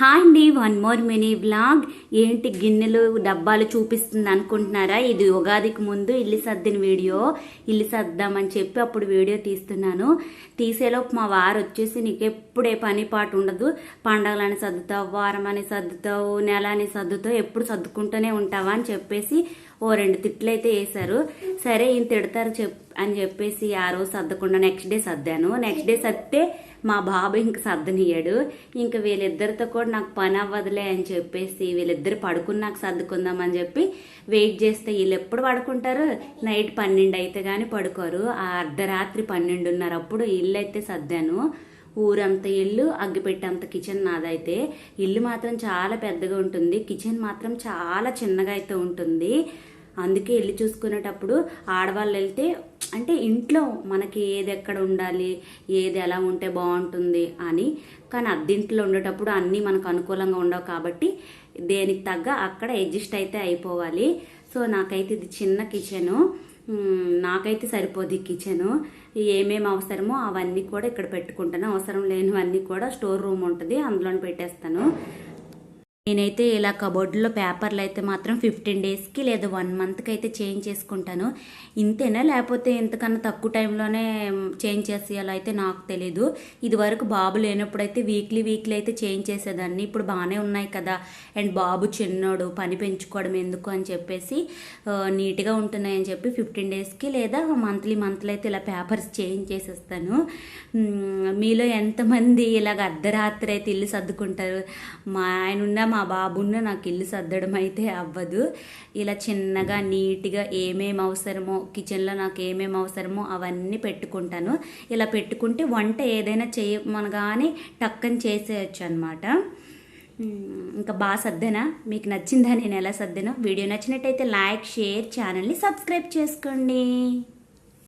Hi అండి, one more mini vlog. ఏంటి గిన్నెలు డబ్బాలు చూపిస్తుంది అనుకుంటున్నారా? ఇది ఉగాదికి ముందు ఇల్లు సర్దిన వీడియో. ఇల్లు సర్దామని చెప్పి అప్పుడు వీడియో తీస్తున్నాను. తీసేలోపు మా వారు వచ్చేసి నీకు ఎప్పుడే పని పాటు ఉండదు, పండగలని సర్దుతావు, వారం అని సర్దుతావు, నెల అని సర్దుతావు, ఎప్పుడు సర్దుకుంటూనే ఉంటావా అని చెప్పేసి ఓ 2 తిట్లు అయితే వేశారు. సరే ఈయన తిడతారు అని చెప్పేసి ఆ రోజు సర్దకుండా నెక్స్ట్ డే సర్దాను. నెక్స్ట్ డే సర్దితే మా బాబు ఇంక సర్దనియ్యాడు. ఇంకా వీళ్ళిద్దరితో కూడా నాకు పని అవ్వదులే అని చెప్పేసి వీళ్ళిద్దరు పడుకున్నాక సర్దుకుందాం అని చెప్పి వెయిట్ చేస్తే వీళ్ళు ఎప్పుడు పడుకుంటారు? నైట్ 12 అయితే కానీ పడుకోరు. ఆ అర్ధరాత్రి 12:30 అప్పుడు ఇల్లు అయితే సర్దాను. ఊరంత ఇల్లు, అగ్గిపెట్టేంత కిచెన్ నాదైతే. ఇల్లు మాత్రం చాలా పెద్దగా ఉంటుంది, కిచెన్ మాత్రం చాలా చిన్నగా అయితే ఉంటుంది. అందుకే ఇల్లు చూసుకునేటప్పుడు ఆడవాళ్ళు వెళ్తే అంటే ఇంట్లో మనకి ఏది ఎక్కడ ఉండాలి, ఏది ఎలా ఉంటే బాగుంటుంది అని. కానీ అద్దెంట్లో ఉండేటప్పుడు అన్నీ మనకు అనుకూలంగా ఉండవు కాబట్టి దేనికి తగ్గ అక్కడ అడ్జస్ట్ అయితే అయిపోవాలి. సో నాకైతే ఇది చిన్న కిచెను, నాకైతే సరిపోదు ఈ కిచెను. ఏమేమి అవసరమో అవన్నీ కూడా ఇక్కడ పెట్టుకుంటాను. అవసరం లేనివన్నీ కూడా స్టోర్ రూమ్ ఉంటుంది, అందులోనే పెట్టేస్తాను. నేనైతే ఇలా కబోర్డులో పేపర్లు అయితే మాత్రం 15 డేస్కి లేదా 1 మంత్కి అయితే చేంజ్ చేసుకుంటాను. ఇంతేనా లేకపోతే ఇంతకన్నా తక్కువ టైంలోనే చేంజ్ చేసేయాలో అయితే నాకు తెలీదు. ఇది వరకు బాబు లేనప్పుడు అయితే వీక్లీ అయితే చేంజ్ చేసేదాన్ని. ఇప్పుడు బాగానే ఉన్నాయి కదా, అండ్ బాబు చిన్నోడు, పని పెంచుకోవడం ఎందుకు అని చెప్పేసి నీట్గా ఉంటున్నాయని చెప్పి 15 డేస్కి లేదా మంత్లీ అయితే ఇలా పేపర్స్ చేంజ్ చేసేస్తాను. మీలో ఎంతమంది ఇలాగ అర్ధరాత్రి అయితే ఇల్లు సర్దుకుంటారు? మా ఆయన ఉన్న మా బాబున్న నాకు ఇల్లు సర్దడం అయితే అవ్వదు. ఇలా చిన్నగా నీట్గా ఏమేమి అవసరమో కిచెన్లో నాకు ఏమేమి అవసరమో అవన్నీ పెట్టుకుంటాను. ఇలా పెట్టుకుంటే వంట ఏదైనా చేయమనగానే టక్కని చేసేయచ్చు అనమాట. ఇంకా బాగా సర్దేనా? మీకు నచ్చిందా నేను ఎలా సర్దానో? వీడియో నచ్చినట్టయితే లైక్, షేర్, ఛానల్ని సబ్స్క్రైబ్ చేసుకోండి.